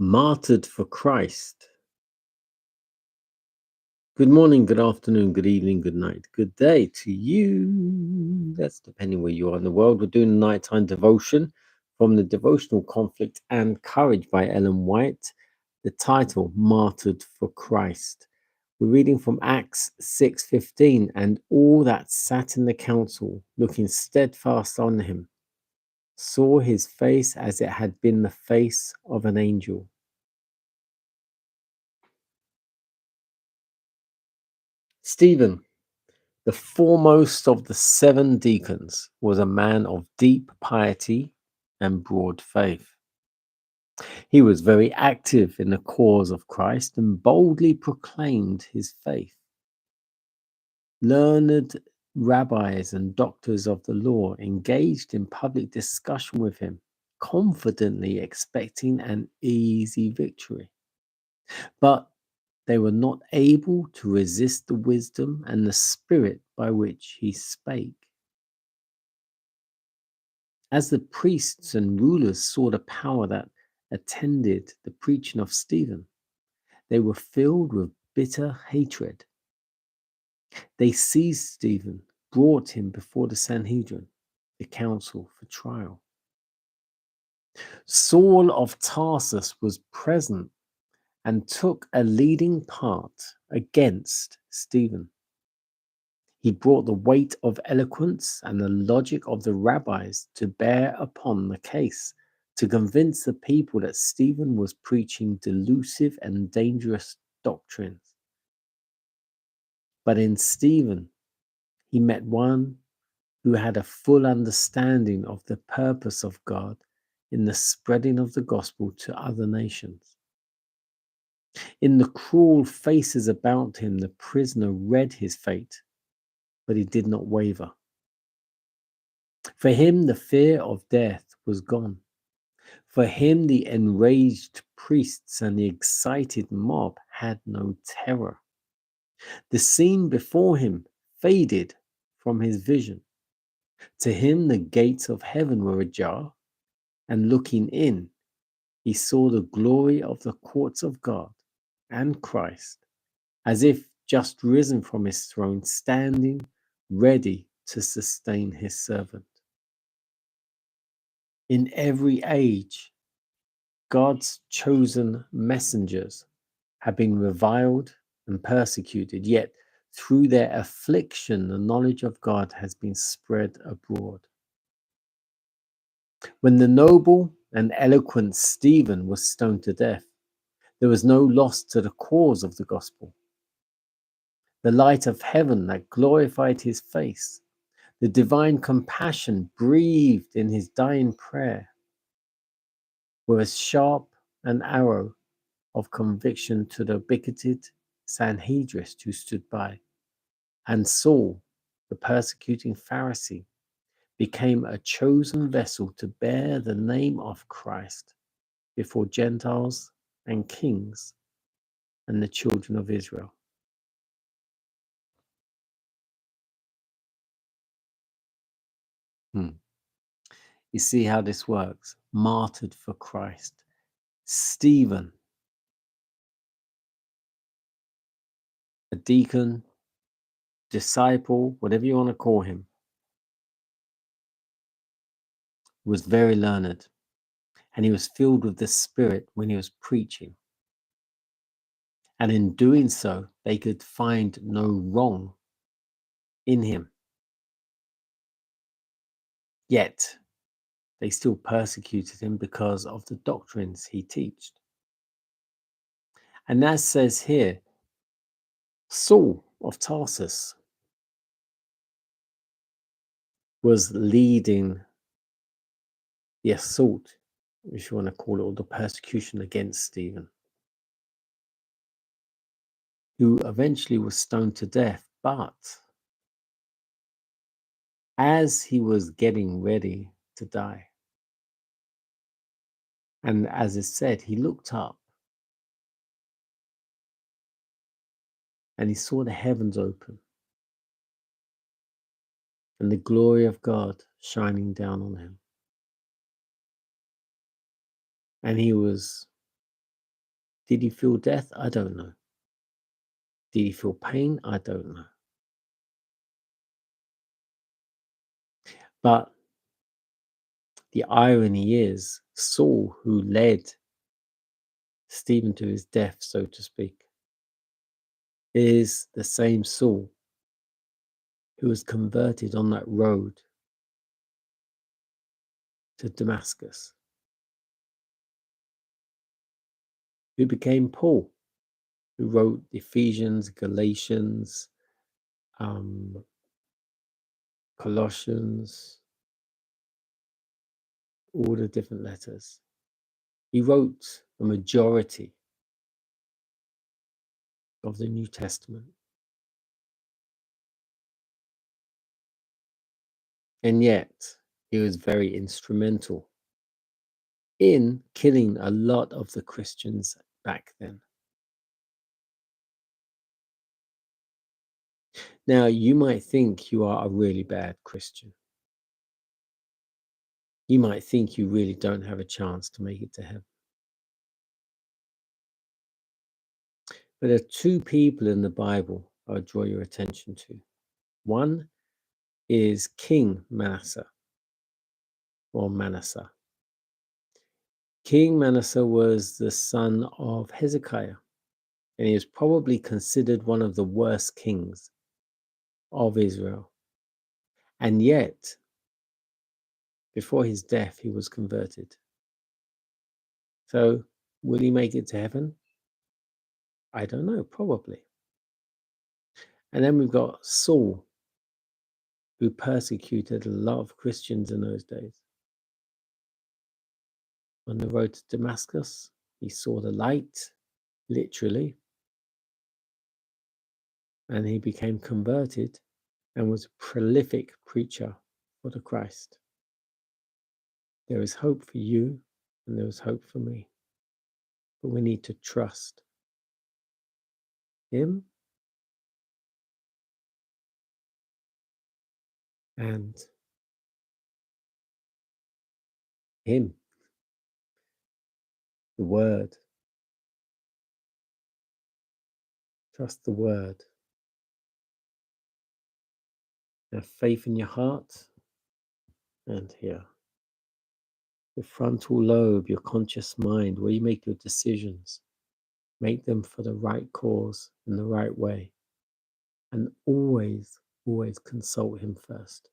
Martyred for Christ. Good morning, good afternoon, good evening, good night, good day to you. That's depending where you are in the world. We're doing a nighttime devotion from the Devotional Conflict and Courage by Ellen White. The title, Martyred for Christ. We're reading from Acts 6:15, and all that sat in the council, looking steadfast on him, saw his face as it had been the face of an angel. Stephen, the foremost of the 7 deacons, was a man of deep piety and broad faith. He was very active in the cause of Christ and boldly proclaimed his faith. Learned rabbis and doctors of the law engaged in public discussion with him, confidently expecting an easy victory. But they were not able to resist the wisdom and the spirit by which he spake. As the priests and rulers saw the power that attended the preaching of Stephen, they were filled with bitter hatred. They seized Stephen, brought him before the Sanhedrin, the council, for trial. Saul of Tarsus was present and took a leading part against Stephen. He brought the weight of eloquence and the logic of the rabbis to bear upon the case, to convince the people that Stephen was preaching delusive and dangerous doctrines. But in Stephen, he met one who had a full understanding of the purpose of God in the spreading of the gospel to other nations. In the cruel faces about him, the prisoner read his fate, but he did not waver. For him, the fear of death was gone. For him, the enraged priests and the excited mob had no terror. The scene before him faded from his vision. To him, the gates of heaven were ajar, and looking in, he saw the glory of the courts of God and Christ, as if just risen from his throne, standing ready to sustain his servant. In every age, God's chosen messengers have been reviled and persecuted, yet through their affliction, the knowledge of God has been spread abroad. When the noble and eloquent Stephen was stoned to death, there was no loss to the cause of the gospel. The light of heaven that glorified his face, the divine compassion breathed in his dying prayer, were as sharp an arrow of conviction to the bigoted Sanhedrist who stood by. And Saul, the persecuting Pharisee, became a chosen vessel to bear the name of Christ before Gentiles and kings and the children of Israel. You see how this works? Martyred for Christ. Stephen, a deacon, disciple, whatever you want to call him, was very learned, and he was filled with the Spirit when he was preaching. And in doing so, they could find no wrong in him. Yet, they still persecuted him because of the doctrines he taught. And that says here, Saul of Tarsus was leading the assault, if you want to call it, or the persecution against Stephen, who eventually was stoned to death. But as he was getting ready to die, and as it said, he looked up and he saw the heavens open and the glory of God shining down on him. And he was Did he feel death? I don't know. Did he feel pain? I don't know. But the irony is, Saul, who led Stephen to his death, so to speak, is the same Saul who was converted on that road to Damascus, who became Paul, who wrote Ephesians, Galatians, Colossians, all the different letters. He wrote the majority of the New Testament. And yet, he was very instrumental in killing a lot of the Christians back then. Now, you might think you are a really bad Christian. You might think you really don't have a chance to make it to heaven. But there are two people in the Bible I'll draw your attention to. One is King Manasseh, or Manasseh. King Manasseh was the son of Hezekiah, and he is probably considered one of the worst kings of Israel. And yet, before his death, he was converted. So, will he make it to heaven? I don't know, probably. And then we've got Saul, who persecuted a lot of Christians in those days. On the road to Damascus, he saw the light, literally, and he became converted and was a prolific preacher for the Christ. There is hope for you, and there is hope for me. But we need to trust him and him, the word. Trust the word. Have faith in your heart and here. The frontal lobe, your conscious mind, where you make your decisions. Make them for the right cause in the right way. And always, always consult him first.